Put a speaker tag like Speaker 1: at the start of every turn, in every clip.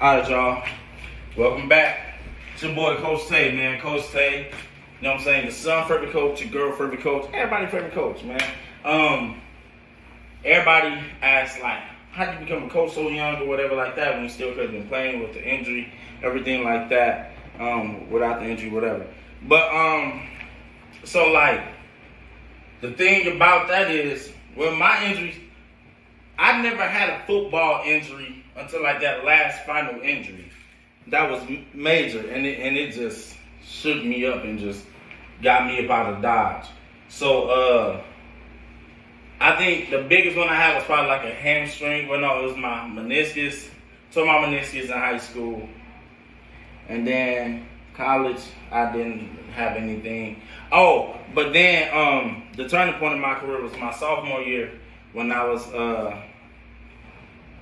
Speaker 1: Alright, y'all. Welcome back. It's your boy, Coach Tae, man. Coach Tae. You know what I'm saying? Your son favorite coach, your girl favorite coach, everybody favorite coach, man. Everybody asks, like, how did you become a coach so young or whatever like that when you still could have been playing with the injury, everything like that, without the injury, whatever. But, so, like, the thing about that is, with my injuries, I never had a football injury until like that last final injury. That was major, and it just shook me up and just got me up out of Dodge. So I think the biggest one I had was probably like a hamstring. Well, no, it was my meniscus. Tore my meniscus in high school, and then college I didn't have anything. Oh, but then the turning point in my career was my sophomore year when I was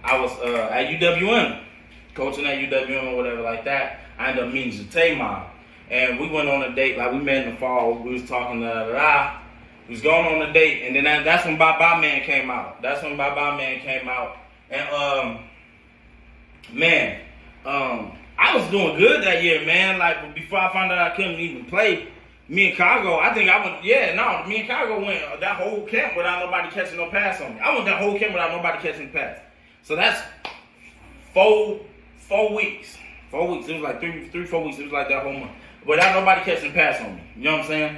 Speaker 1: at UWM, coaching at UWM or whatever like that. I ended up meeting Coach Tae Mom, and we went on a date. Like, we met in the fall. We was talking, we was going on a date, and then that's when Bye Bye Man came out. And I was doing good that year, man. Like, before I found out I couldn't even play, me and Chicago, me and Chicago went that whole camp without nobody catching no pass on me. I went that whole camp without nobody catching the pass. So that's 4 weeks. 4 weeks. It was like 4 weeks. It was like that whole month. Without nobody catching the pass on me. You know what I'm saying?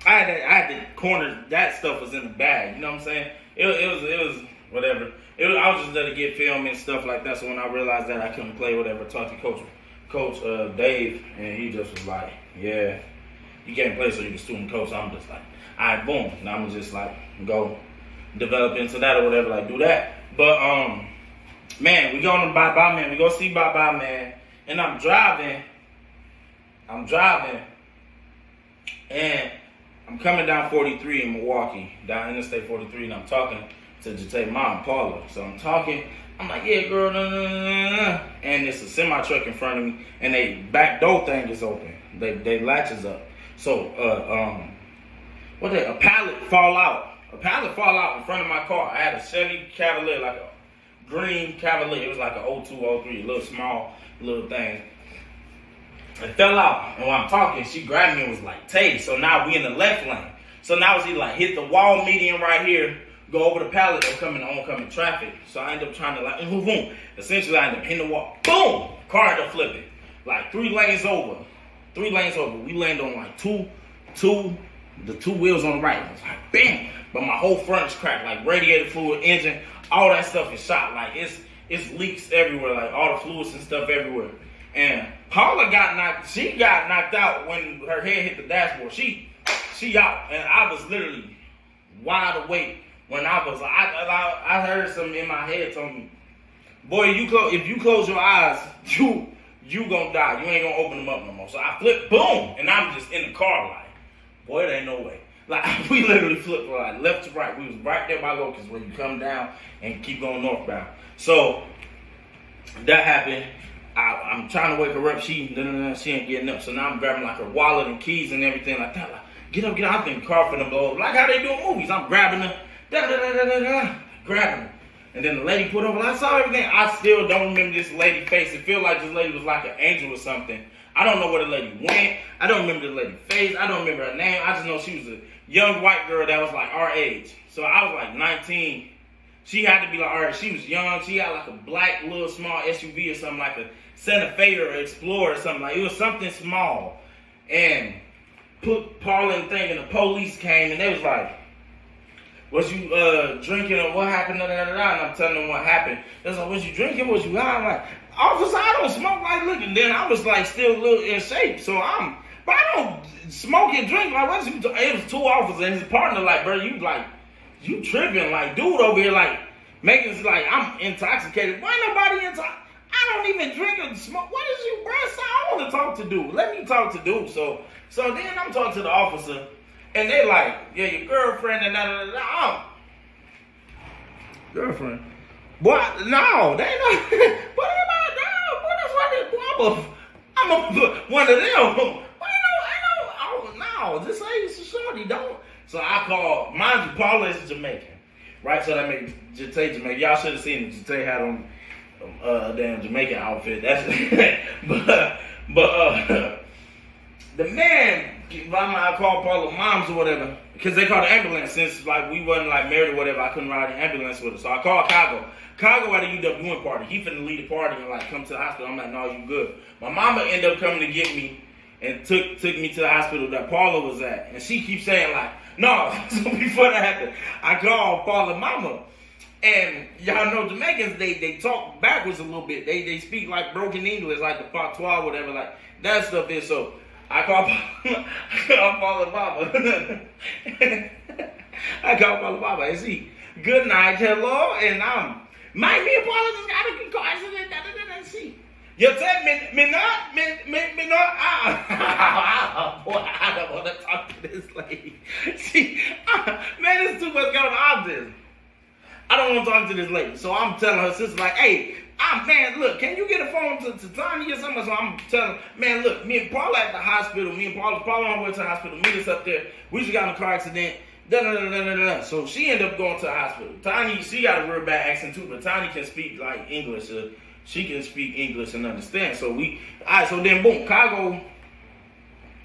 Speaker 1: I had the corner. That stuff was in the bag. You know what I'm saying? It was whatever. I was just there to get film and stuff like that. So when I realized that I couldn't play, whatever, talked to Coach Dave, and he just was like, yeah, you can't play, so you're the student coach. I'm just like, all right, boom. And I'm just like, go develop into that or whatever, like do that. But man, we go on to Bye Bye Man. We go see Bye Bye Man, and I'm driving, and I'm coming down 43 in Milwaukee, down Interstate 43, and I'm talking to Coach Tae mom, Paula. So I'm talking. I'm like, yeah, girl, and it's a semi truck in front of me, and they back door thing is open. They latches up. So a pallet fall out. A pallet fall out in front of my car. I had a Chevy Cavalier, like a green Cavalier. It was like a 02, 03, a little small little thing. It fell out, and when I'm talking, she grabbed me and was like, Tay. So now we in the left lane. So now it's either like hit the wall median right here, go over the pallet, or come in the oncoming traffic. So I end up trying to like, boom. Essentially, I end up hitting the wall. Boom! Car ended up flipping. Like 3 lanes over. We land on like the two wheels on the right. I was like, bam! But my whole front is cracked. Like radiator fluid, engine, all that stuff is shot. Like it's leaks everywhere. Like all the fluids and stuff everywhere. And Paula got knocked out when her head hit the dashboard. She out, and I was literally wide awake when I heard something in my head told me, boy, if you close your eyes, you gonna die. You ain't gonna open them up no more. So I flipped, boom, and I'm just in the car like, boy, there ain't no way. Like, we literally flipped like left to right. We was right there by Locust where you come down and keep going northbound. So that happened. I'm trying to wake her up. She ain't getting up. So now I'm grabbing like her wallet and keys and everything like that. Like, get up. I think the car finna blow up. Like how they do in movies. I'm grabbing her, grabbing her. And then the lady put over. I saw everything. I still don't remember this lady's face. It feels like this lady was like an angel or something. I don't know where the lady went. I don't remember the lady's face. I don't remember her name. I just know she was a young white girl that was like our age. So I was like 19. She had to be like our age. She was young. She had like a black little small SUV or something, like a Santa Fe or Explorer or something. Like it was something small. And put Paula in the thing, and the police came, and they was like, was you drinking or what happened? And I'm telling them what happened. They was like, was you drinking? Was you high? I'm like, officer, I don't smoke like liquor. And then I was like still a little in shape. So I don't smoke and drink. Like, what's you it was 2 officers and his partner like, bro, you tripping. Like, dude over here like making it like I'm intoxicated. Why nobody intoxicated? I don't even drink or smoke. What is you, bro? So I want to talk to dude. Let me talk to dude. So then I'm talking to the officer. And they like, yeah, your girlfriend and girlfriend. Boy, no, they not. What about no? Boy, that's why I'm one of them. But no, this ain't shorty, don't. So I called, mind you, Paula is Jamaican, right? So that made Coach Tae Jamaican. Y'all should have seen it. Coach Tae had on damn Jamaican outfit. That's but the man, I call Paula moms or whatever, because they called the ambulance since like we wasn't like married or whatever. I couldn't ride an ambulance with her, so I called Cago. Cago at a UWN party. He finna lead the party and like come to the hospital. I'm like, no, you good. My mama ended up coming to get me and took me to the hospital that Paula was at, and she keeps saying like, no. So before that happened, I called Paula mama. And y'all know Jamaicans, they talk backwards a little bit. They speak like broken English, like the patois, whatever, like that stuff is. So I call Paula Baba. I call Paula Baba and see, good night, hello, and me and Paula just got a good car. See, you tell me not, boy, I don't want to talk to this lady. See, man, there's too much going on this. I don't want to talk to this lady. So I'm telling her sister, like, hey, man, look, can you get a phone to Tanya or something? So I'm telling her, man, look, me and Paula at the hospital. Me and Paula on her way to the hospital. Meet us up there. We just got in a car accident. So she ended up going to the hospital. Tanya, she got a real bad accent too, but Tanya can speak, like, English. She can speak English and understand. So so then, boom, Chicago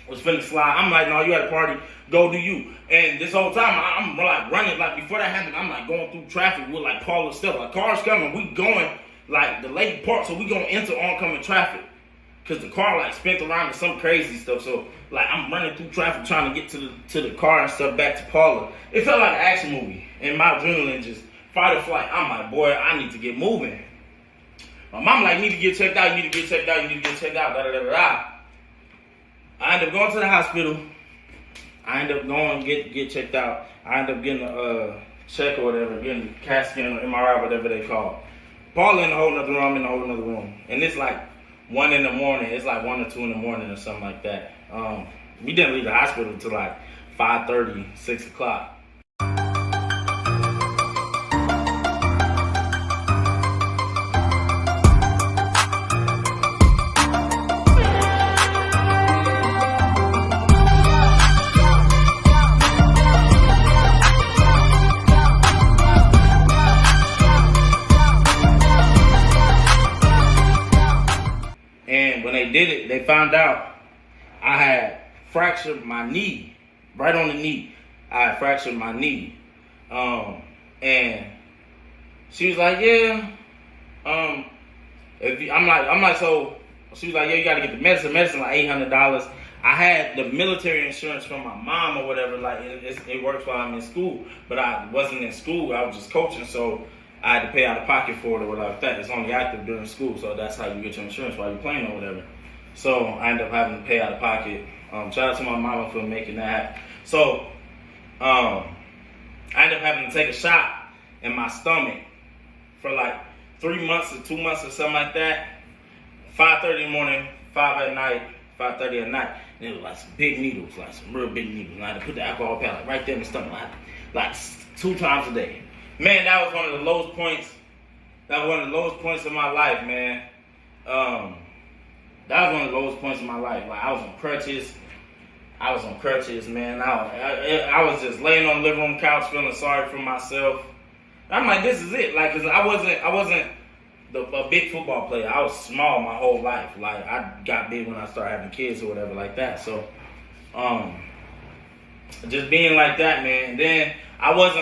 Speaker 1: was finna slide. I'm like, no, you at a party, go do you. And this whole time, I'm like running, like before that happened, I'm like going through traffic with like Paula's stuff. Like cars coming, we going, like the lady parked, so we gonna enter oncoming traffic. Cause the car like spent around and some crazy stuff. So like I'm running through traffic trying to get to the car and stuff back to Paula. It felt like an action movie. And my adrenaline just fight or flight. I'm like, boy, I need to get moving. My mom like, you need to get checked out, you need to get checked out, you need to get checked out, I ended up going to the hospital. I ended up going get checked out. I ended up getting a check or whatever, getting a CAT scan or MRI, whatever they call it. Paula in a whole nother room, I'm in a whole nother room. And it's like 1 in the morning. It's like 1 or 2 in the morning or something like that. We didn't leave the hospital until like 5:30, 6 o'clock. Did it, they found out I had fractured my knee, right on the knee. I had fractured my knee. And she was like, yeah, I'm like, so she was like, yeah, you gotta get the medicine like $800. I had the military insurance from my mom or whatever, like it works while I'm in school, but I wasn't in school, I was just coaching, so I had to pay out of pocket for it or whatever like that. It's only active during school, so that's how you get your insurance while you're playing or whatever. So I ended up having to pay out of pocket. Shout out to my mama for making that happen. So I ended up having to take a shot in my stomach for like 3 months or 2 months or something like that. 5:30 in the morning, 5:30 at night. And it was like some big needles, like some real big needles. And I had to put the alcohol pad like right there in the stomach, like 2 times a day. Man, that was one of the lowest points. That was one of the lowest points of my life, man. That was one of the lowest points of my life. Like I was on crutches. Man. I was just laying on the living room couch feeling sorry for myself. I'm like, this is it. Like, cause I wasn't a big football player. I was small my whole life. Like I got big when I started having kids or whatever like that. So, just being like that, man. And then I was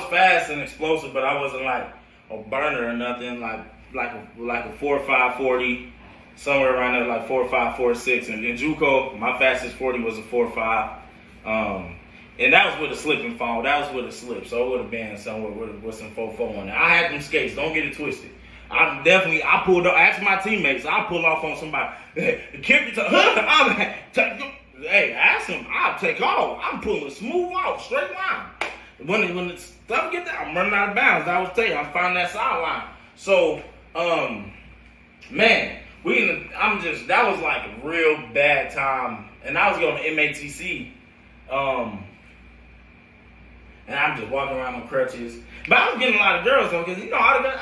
Speaker 1: fast and explosive, but I wasn't like a burner or nothing. Like a 4.5 40. Somewhere around there, like 4.5, 4.6. And in JUCO, my fastest 40 was a 4.5. And that was with a slip and fall. That was with a slip. So it would have been somewhere with some 4.4 on there. I had them skates. Don't get it twisted. I pulled off. Ask my teammates. I pull off on somebody. Hey, ask them. I'll take off. I'm pulling smooth off, straight line. When the stuff get there, I'm running out of bounds. I was telling you, I'm finding that sideline. So, man. That was like a real bad time. And I was going to MATC. And I'm just walking around on crutches. But I was getting a lot of girls though, because all the girls,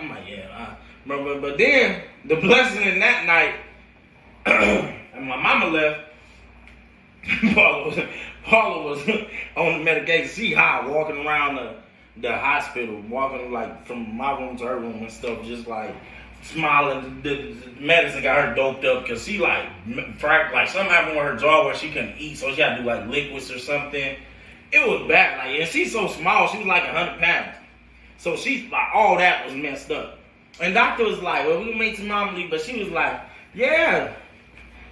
Speaker 1: I'm like, yeah. But then, the blessing in that night, and my mama left, Paula was on the medication. She high, walking around the hospital, walking like from my room to her room and stuff, just like smiling. The medicine got her doped up because she like something happened with her jaw where she couldn't eat, so she had to do like liquids or something. It was bad, like, and she's so small, she was like 100 pounds. So she's like, all that was messed up. And doctor was like, well, we can make some mom leave, but she was like, yeah,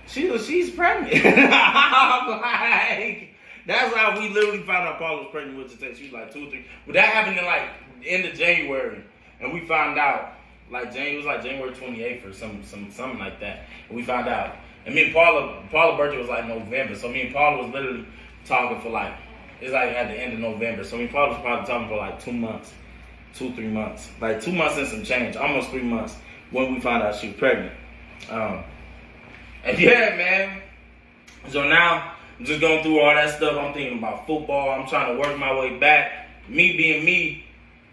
Speaker 1: she's pregnant. I'm like, that's how we literally found out Paula was pregnant with the test. She was like 2 or 3. But that happened in like the end of January, and we found out like it was like January 28th or something like that. And we found out. And me and Paula's birthday was like November, so me and Paula was literally talking for like, it's like at the end of November. So me and Paula was probably talking for like 2 months. 2-3 months, like 2 months and some change, almost 3 months when we found out she was pregnant. And yeah, man. So now I'm just going through all that stuff. I'm thinking about football. I'm trying to work my way back. Me being me,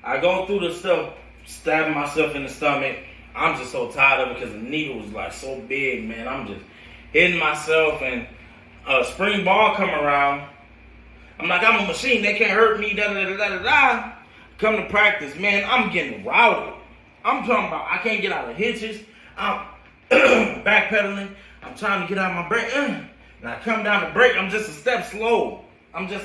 Speaker 1: I go through the stuff, stabbing myself in the stomach. I'm just so tired of it because the needle was like so big, man. I'm just hitting myself, and a spring ball come around. I'm like, I'm a machine. They can't hurt me. Da da da da da da. Come to practice, man, I'm getting routed. I'm talking about I can't get out of hitches. I'm backpedaling. I'm trying to get out of my break. And I come down the break, I'm just a step slow. I'm not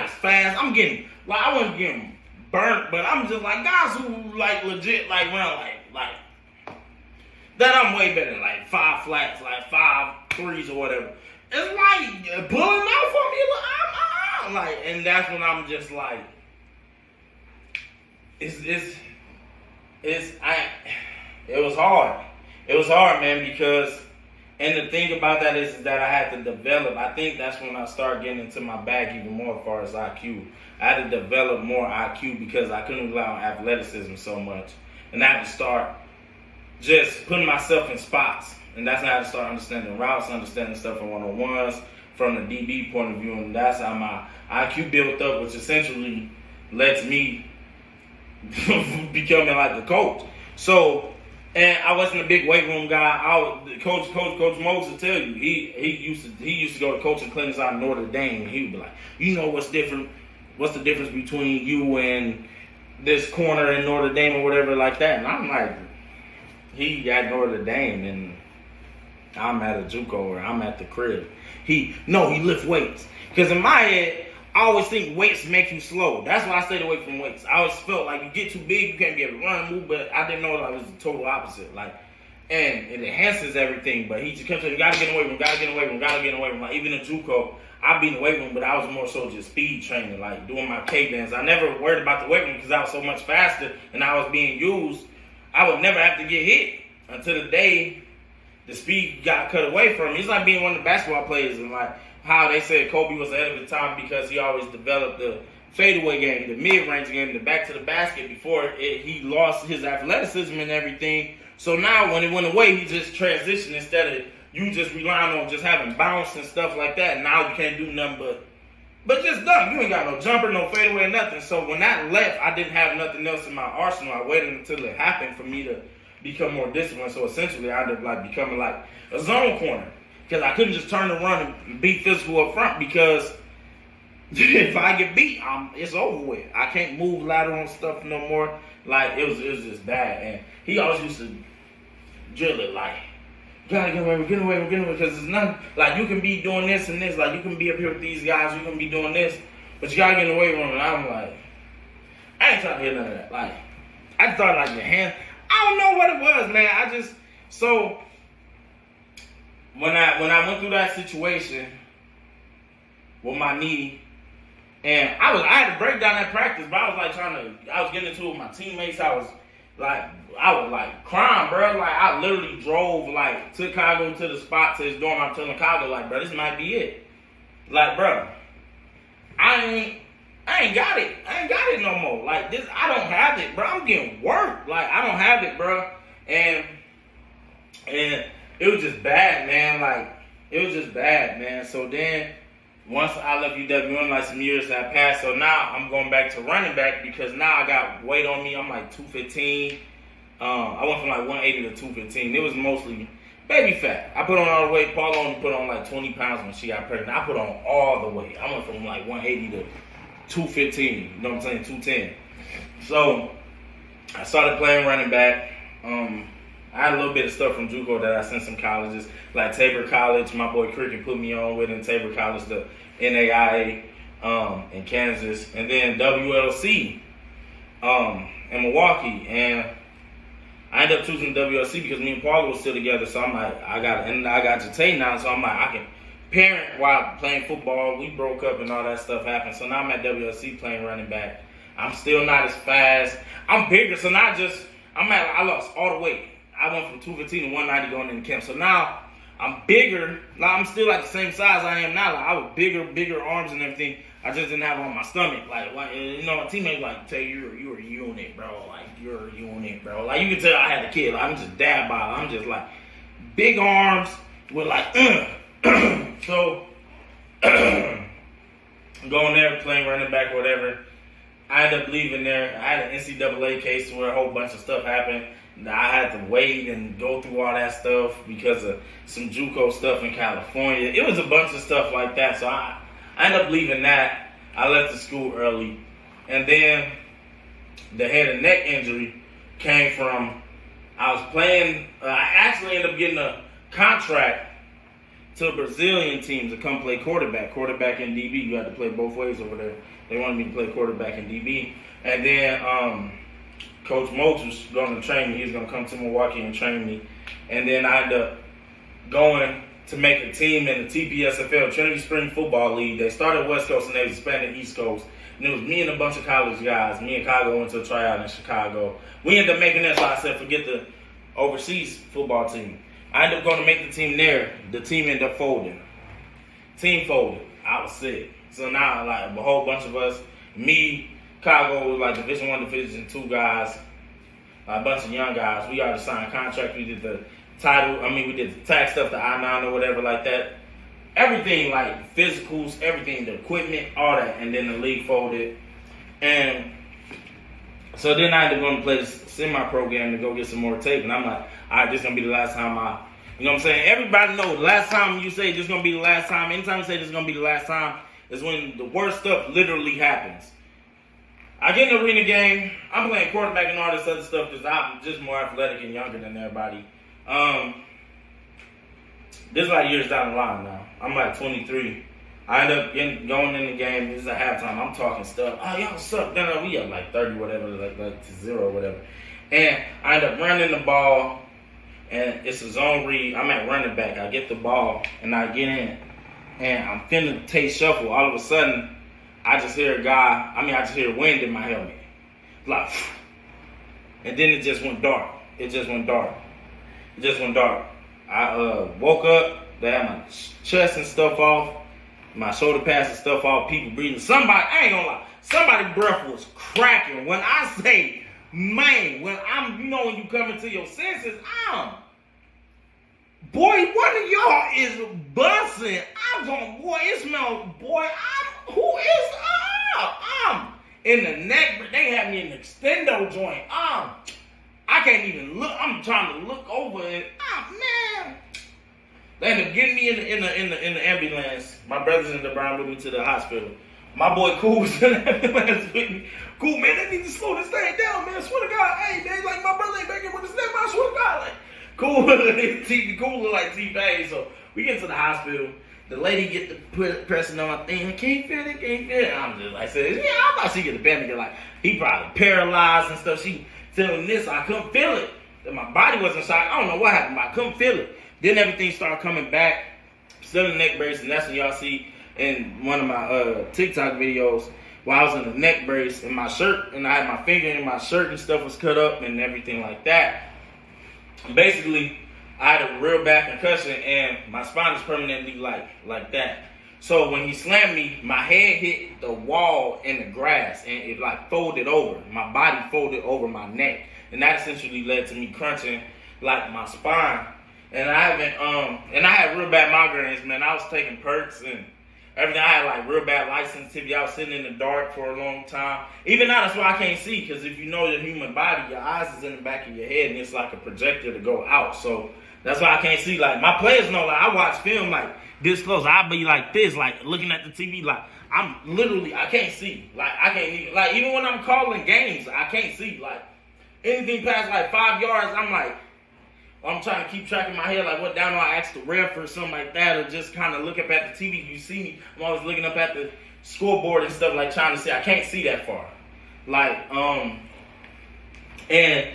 Speaker 1: as fast. I'm getting, like, I wasn't getting burnt, but I'm just like, guys who, like, legit, like, run, like, that I'm way better than, like, 5 flats, like, 5 threes or whatever. It's like, pulling out for me, like, and that's when I'm just like, it was hard. It was hard, man, because, and the thing about that is that I had to develop. I think that's when I started getting into my bag even more as far as IQ. I had to develop more IQ because I couldn't rely on athleticism so much. And I had to start just putting myself in spots. And that's how I had to start understanding routes, understanding stuff in one-on-ones from the DB point of view. And that's how my IQ built up, which essentially lets me becoming like a coach. So, and I wasn't a big weight room guy. Coach Moses will tell you, he used to go to coaching clinics out in Notre Dame. He would be like, you know what's different? What's the difference between you and this corner in Notre Dame or whatever like that? And I'm like, he at Notre Dame and I'm at a JUCO or I'm at the crib. He lift weights. Because in my head, I always think weights make you slow. That's why I stayed away from weights. I always felt like you get too big, you can't be able to run and move, but I didn't know that it was the total opposite. Like, and it enhances everything, but he just kept saying, you gotta get in the weight room, gotta get in the weight room, gotta get in the weight room. Like, even in JUCO, I'd be in the weight room, but I was more so just speed training, like doing my K-dance. I never worried about the weight room because I was so much faster and I was being used. I would never have to get hit until the day the speed got cut away from me. It's like being one of the basketball players and like, how they said Kobe was ahead of the time because he always developed the fadeaway game, the mid-range game, the back to the basket before he lost his athleticism and everything. So now when it went away, he just transitioned instead of you just relying on just having bounce and stuff like that. Now you can't do nothing but just dunk. You ain't got no jumper, no fadeaway, nothing. So when that left, I didn't have nothing else in my arsenal. I waited until it happened for me to become more disciplined. So essentially, I ended up like becoming like a zone corner. Because I couldn't just turn and run and be physical up front because if I get beat, it's over with. I can't move lateral and stuff no more. Like, it was just bad. And he always used to drill it like, you gotta get away, because it's nothing. Like, you can be doing this and this. Like, you can be up here with these guys, you can be doing this, but you gotta get in the weight room. And I'm like, I ain't trying to hear none of that. Like, I thought like your hand, I don't know what it was, man. So when I went through that situation with my knee, and I had to break down that practice, but I was getting into it with my teammates. I was crying, bro. Like, I literally drove to Chicago to the spot to his dorm. I'm telling Chicago, like, bro, this might be it. Like, bro, I ain't got it. I ain't got it no more. Like, this, I don't have it, bro. I'm getting work. Like, I don't have it, bro. And it was just bad, man. Like, it was just bad, man. So then, once I left UWM, like, some years had passed. So now I'm going back to running back because now I got weight on me. I'm like 215. I went from like 180 to 215. It was mostly baby fat. I put on all the weight. Paula only put on like 20 pounds when she got pregnant. I put on all the weight. I went from like 180 to 215. You know what I'm saying? 210. So I started playing running back. I had a little bit of stuff from JUCO that I sent some colleges, like Tabor College. My boy Cricket put me on with in Tabor College, the NAIA in Kansas, and then WLC in Milwaukee. And I ended up choosing WLC because me and Paula was still together. So I'm like, I got to Tae now, so I'm like, I can parent while playing football. We broke up and all that stuff happened. So now I'm at WLC playing running back. I'm still not as fast. I'm bigger, so not just I lost all the weight. I went from 215 to 190 going into camp. So now I'm bigger. Like, I'm still like the same size I am now. Like, I was bigger arms and everything. I just didn't have it on my stomach. Like you know, my teammates like, "Tell you're a unit, bro. Like you're a unit, bro." Like you can tell I had a kid. Like, I'm just dad bod. I'm just like big arms with like. So going there playing running back or whatever. I ended up leaving there. I had an NCAA case where a whole bunch of stuff happened. I had to wait and go through all that stuff because of some JUCO stuff in California. It was a bunch of stuff like that. So I ended up leaving that. I left the school early. And then the head and neck injury came from, I was playing, I actually ended up getting a contract to a Brazilian team to come play quarterback and DB. You had to play both ways over there. They wanted me to play quarterback and DB. And then Coach Moats was going to train me. He was going to come to Milwaukee and train me. And then I ended up going to make a team in the TPSFL, Trinity Spring Football League. They started West Coast and they expanded East Coast. And it was me and a bunch of college guys. Me and Chicago went to a tryout in Chicago. We ended up making that, so I said, forget the overseas football team. I ended up going to make the team there. The team ended up folding. Team folded. I was sick. So now, like, a whole bunch of us, me, Chicago was like Division I, Division II guys, a bunch of young guys. We already signed contracts. We did the we did the tax stuff, the I-9 or whatever like that. Everything, like physicals, everything, the equipment, all that. And then the league folded. And so then I ended up going to play this semi-pro game to go get some more tape. And I'm like, all right, this is going to be the last time you know what I'm saying? Everybody knows the last time you say this is going to be the last time, anytime you say this is going to be the last time, is when the worst stuff literally happens. I get in the arena game. I'm playing quarterback and all this other stuff because I'm just more athletic and younger than everybody. This is like years down the line now. I'm like 23. I end up going in the game. This is at halftime. I'm talking stuff. Oh, y'all suck. No, we up like 30 whatever, like to 0 or whatever. And I end up running the ball, and it's a zone read. I'm at running back. I get the ball, and I get in, and I'm finna take shuffle. All of a sudden, I just hear I just hear wind in my helmet. Like, and then it just went dark. I woke up. They had my chest and stuff off, my shoulder pads and stuff off, people breathing. I ain't gonna lie, somebody's breath was cracking. When I say, man, when you come into your senses, boy, one of y'all is busting. I'm going, boy, it smells, boy, who is up? I'm in the neck, but they had me in the extendo joint. I can't even look. I'm trying to look over it. Man. They ended up getting me in the ambulance. My brothers ended up riding with me to the hospital. My boy Cool was in the ambulance with me. Cool, man, they need to slow this thing down, man. I swear to God. Hey, man, like, my brother ain't back here with his name. I swear to God. Like, Cool look like T-Pain. So we get to the hospital. The lady get to pressing on my thing. I can't feel it. I'm just like, I thought she get the panic. Like, he probably paralyzed and stuff. She telling this, I couldn't feel it. My body wasn't shocked. I don't know what happened, but I couldn't feel it. Then everything started coming back. Still in the neck brace, and that's what y'all see in one of my TikTok videos where I was in the neck brace and my shirt, and I had my finger in my shirt and stuff was cut up and everything like that. Basically, I had a real bad concussion and my spine is permanently like that. So when he slammed me, my head hit the wall in the grass and it like folded over. My body folded over my neck. And that essentially led to me crunching like my spine. And I had real bad migraines, man. I was taking perks and everything. I had like real bad light sensitivity. I was sitting in the dark for a long time. Even now, that's why I can't see, because if you know the human body, your eyes is in the back of your head and it's like a projector to go out. So that's why I can't see. Like, my players know, like, I watch film like this close. I'll be like this, like looking at the TV, like I can't see. Like, I can't even, like, even when I'm calling games, I can't see. Like, anything past, like, 5 yards, I'm like, I'm trying to keep track in my head, like, what down do I ask the ref or something like that, or just kind of look up at the TV. You see me, I'm always looking up at the scoreboard and stuff, like, trying to see. I can't see that far. Like, and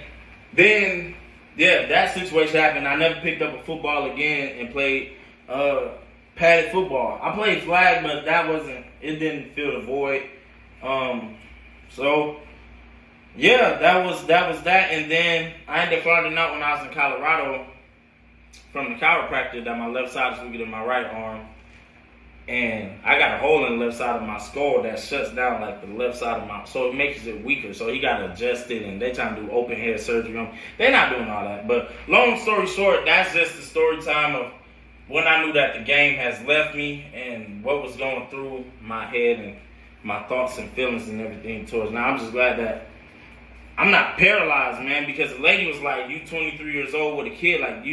Speaker 1: then, yeah, that situation happened. I never picked up a football again and played padded football. I played flag, but it didn't fill the void. So yeah, that was that. And then I ended up finding out when I was in Colorado from the chiropractor that my left side is weaker than my right arm. And I got a hole in the left side of my skull that shuts down like the left side of my, so it makes it weaker. So he got to adjust it, and they trying to do open head surgery on me. They're not doing all that. But long story short, that's just the story time of when I knew that the game has left me and what was going through my head and my thoughts and feelings and everything towards. Now I'm just glad that I'm not paralyzed, man, because the lady was like, you 23 years old with a kid, like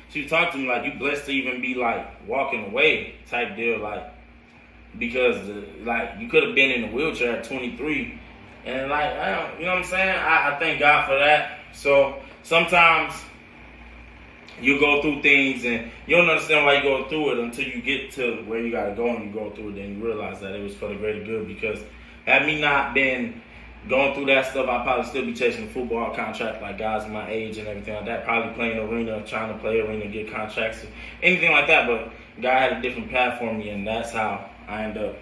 Speaker 1: she talked to me like, you blessed to even be like walking away type deal, like, because like you could have been in a wheelchair at 23, and like, you know what I'm saying? I thank God for that. So sometimes you go through things and you don't understand why you go through it until you get to where you gotta go and you go through it, then you realize that it was for the greater good. Because had me not been going through that stuff, I'd probably still be chasing a football contract like guys my age and everything like that. Probably playing arena, trying to play arena, get contracts, anything like that. But God had a different path for me, and that's how I ended up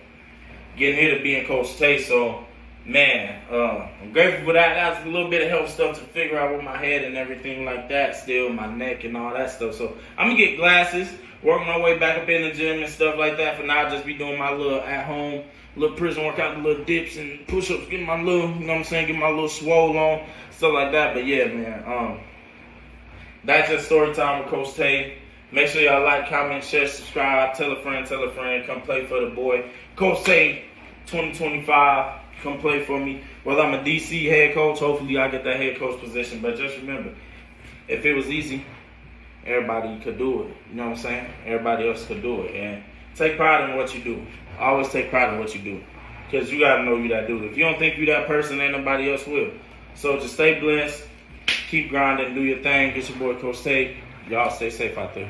Speaker 1: getting here to being Coach Tae. So, man, I'm grateful for that. That's a little bit of help stuff to figure out with my head and everything like that. Still, my neck and all that stuff. So, I'm going to get glasses, work my way back up in the gym and stuff like that. For now, just be doing my little at-home, little prison workout, the little dips and push-ups, getting my little, you know what I'm saying, get my little swole on, stuff like that. But, yeah, man, that's just story time with Coach Tae. Make sure y'all like, comment, share, subscribe, tell a friend, come play for the boy. Coach Tae 2025, come play for me. Whether I'm a DC head coach, hopefully I get that head coach position. But just remember, if it was easy, everybody could do it. You know what I'm saying? Everybody else could do it. And take pride in what you do. Always take pride in what you do. Because you got to know you that dude. If you don't think you that person, ain't nobody else will. So just stay blessed. Keep grinding. Do your thing. Get your boy Coach Tae. Y'all stay safe out there.